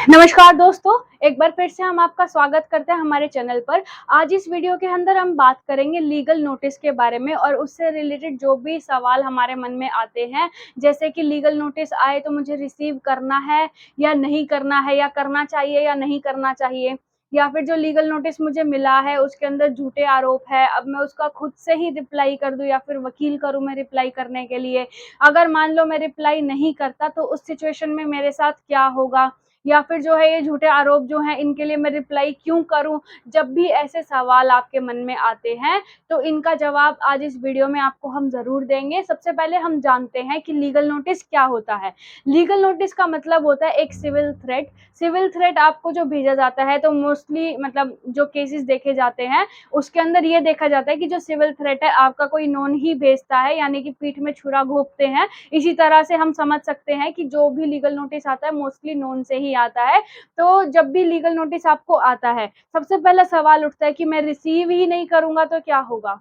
नमस्कार दोस्तों, एक बार फिर से हम आपका स्वागत करते हैं हमारे चैनल पर। आज इस वीडियो के अंदर हम बात करेंगे लीगल नोटिस के बारे में और उससे रिलेटेड जो भी सवाल हमारे मन में आते हैं, जैसे कि लीगल नोटिस आए तो मुझे रिसीव करना है या नहीं करना है, या करना चाहिए या नहीं करना चाहिए, या फिर जो लीगल नोटिस मुझे मिला है उसके अंदर झूठे आरोप है, अब मैं उसका खुद से ही रिप्लाई कर दूं या फिर वकील करूं मैं रिप्लाई करने के लिए। अगर मान लो मैं रिप्लाई नहीं करता तो उस सिचुएशन में मेरे साथ क्या होगा, या फिर जो है ये झूठे आरोप जो हैं इनके लिए मैं रिप्लाई क्यों करूं। जब भी ऐसे सवाल आपके मन में आते हैं तो इनका जवाब आज इस वीडियो में आपको हम जरूर देंगे। सबसे पहले हम जानते हैं कि लीगल नोटिस क्या होता है। लीगल नोटिस का मतलब होता है एक सिविल थ्रेट। सिविल थ्रेट आपको जो भेजा जाता है तो मोस्टली मतलब जो केसेस देखे जाते हैं उसके अंदर ये देखा जाता है कि जो सिविल थ्रेट है आपका कोई नॉन ही भेजता है, यानी कि पीठ में छुरा घोंपते हैं। इसी तरह से हम समझ सकते हैं कि जो भी लीगल नोटिस आता है मोस्टली नॉन से ही आता है। तो जब भी लीगल नोटिस आपको आता है, सबसे पहला सवाल उठता है कि मैं रिसीव ही नहीं करूंगा तो क्या होगा।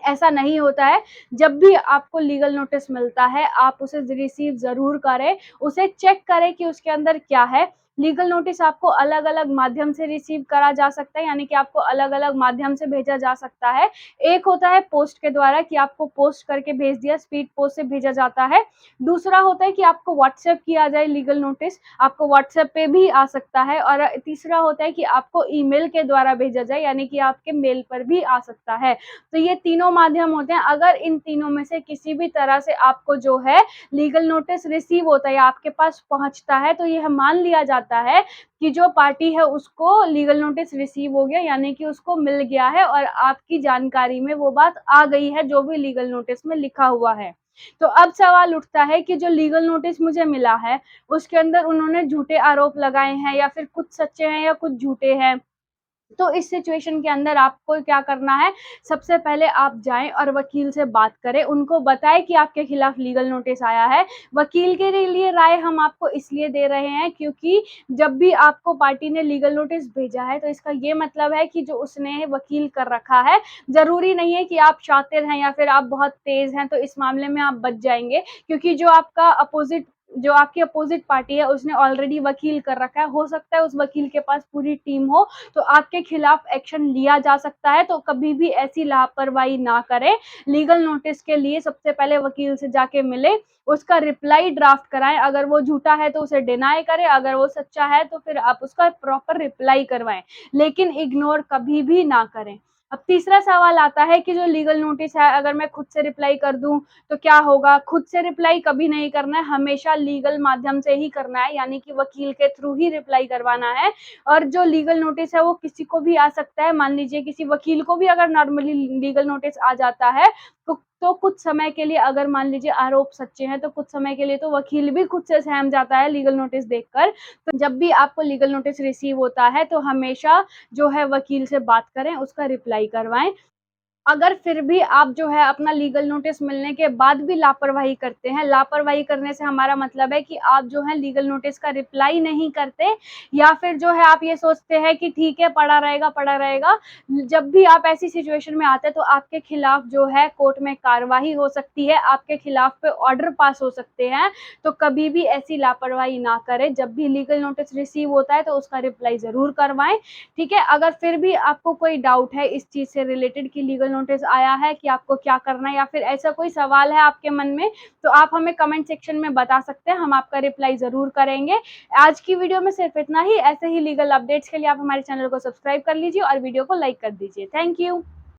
ऐसा नहीं होता है। जब भी आपको लीगल नोटिस मिलता है आप उसे रिसीव ज़रूर करें, उसे चेक करें कि उसके अंदर क्या है। लीगल नोटिस आपको अलग-अलग माध्यम से रिसीव करा जा सकता है, यानी कि आपको अलग-अलग माध्यम से भेजा जा सकता है। एक होता है पोस्ट के द्वारा कि आपको पोस्ट करके भेज दिया, स्पीड पोस्ट से भेजा जाता है। दूसरा होता है कि आपको व्हाट्सएप किया जाए लीगल नोटिस, आपको व्हाट्सएप पे भी आ सकता है। और तीसरा होता है कि आपको ईमेल के द्वारा भेजा जाए, यानी कि आपके मेल पर भी आ सकता है। तो ये तीनों माध्यम होते हैं। अगर इन तीनों में से किसी भी तरह से आपको जो है लीगल नोटिस रिसीव होता है या आपके पास पहुंचता है तो यह मान लिया जाता है कि जो पार्टी है उसको लीगल नोटिस रिसीव हो गया, यानी कि उसको मिल गया है और आपकी जानकारी में वो बात आ गई है जो भी लीगल नोटिस में लिखा हुआ है। तो अब सवाल उठता है कि जो लीगल नोटिस मुझे मिला है उसके अंदर उन्होंने झूठे आरोप लगाए हैं या फिर कुछ सच्चे हैं या कुछ झूठे हैं। तो इस सिचुएशन के अंदर आपको क्या करना है, सबसे पहले आप जाएँ और वकील से बात करें, उनको बताएँ कि आपके खिलाफ लीगल नोटिस आया है। वकील के लिए राय हम आपको इसलिए दे रहे हैं क्योंकि जब भी आपको पार्टी ने लीगल नोटिस भेजा है तो इसका ये मतलब है कि जो उसने वकील कर रखा है, ज़रूरी नहीं है कि आप शातिर हैं या फिर आप बहुत तेज़ हैं तो इस मामले में आप बच जाएँगे, क्योंकि जो आपकी अपोज़िट पार्टी है उसने ऑलरेडी वकील कर रखा है। हो सकता है उस वकील के पास पूरी टीम हो तो आपके खिलाफ एक्शन लिया जा सकता है। तो कभी भी ऐसी लापरवाही ना करें। लीगल नोटिस के लिए सबसे पहले वकील से जाके मिलें, उसका रिप्लाई ड्राफ्ट कराएँ, अगर वो झूठा है तो उसे डिनाई करें, अगर वो सच्चा है तो फिर आप उसका प्रॉपर रिप्लाई करवाएँ, लेकिन इग्नोर कभी भी ना करें। अब तीसरा सवाल आता है कि जो लीगल नोटिस है अगर मैं खुद से रिप्लाई कर दूँ तो क्या होगा? खुद से रिप्लाई कभी नहीं करना है, हमेशा लीगल माध्यम से ही करना है, यानी कि वकील के थ्रू ही रिप्लाई करवाना है। और जो लीगल नोटिस है वो किसी को भी आ सकता है। मान लीजिए किसी वकील को भी अगर नॉर्मली लीगल नोटिस आ जाता है तो कुछ समय के लिए, अगर मान लीजिए आरोप सच्चे हैं तो कुछ समय के लिए तो वकील भी खुद से सहम जाता है लीगल नोटिस देखकर। तो जब भी आपको लीगल नोटिस रिसीव होता है तो हमेशा जो है वकील से बात करें, उसका रिप्लाई करवाएँ। अगर फिर भी आप जो है अपना लीगल नोटिस मिलने के बाद भी लापरवाही करते हैं, लापरवाही करने से हमारा मतलब है कि आप जो है लीगल नोटिस का रिप्लाई नहीं करते, या फिर जो है आप ये सोचते हैं कि ठीक है पड़ा रहेगा, पड़ा रहेगा। जब भी आप ऐसी सिचुएशन में आते हैं तो आपके खिलाफ जो है कोर्ट में कार्यवाही हो सकती है, आपके खिलाफ पे ऑर्डर पास हो सकते हैं। तो कभी भी ऐसी लापरवाही ना करें। जब भी लीगल नोटिस रिसीव होता है तो उसका रिप्लाई ज़रूर करवाएँ, ठीक है? अगर फिर भी आपको कोई डाउट है इस चीज़ से रिलेटेड कि लीगल नोटिस आया है कि आपको क्या करना है, या फिर ऐसा कोई सवाल है आपके मन में, तो आप हमें कमेंट सेक्शन में बता सकते हैं, हम आपका रिप्लाई ज़रूर करेंगे। आज की वीडियो में सिर्फ इतना ही। ऐसे ही लीगल अपडेट्स के लिए आप हमारे चैनल को सब्सक्राइब कर लीजिए और वीडियो को लाइक कर दीजिए। Thank you.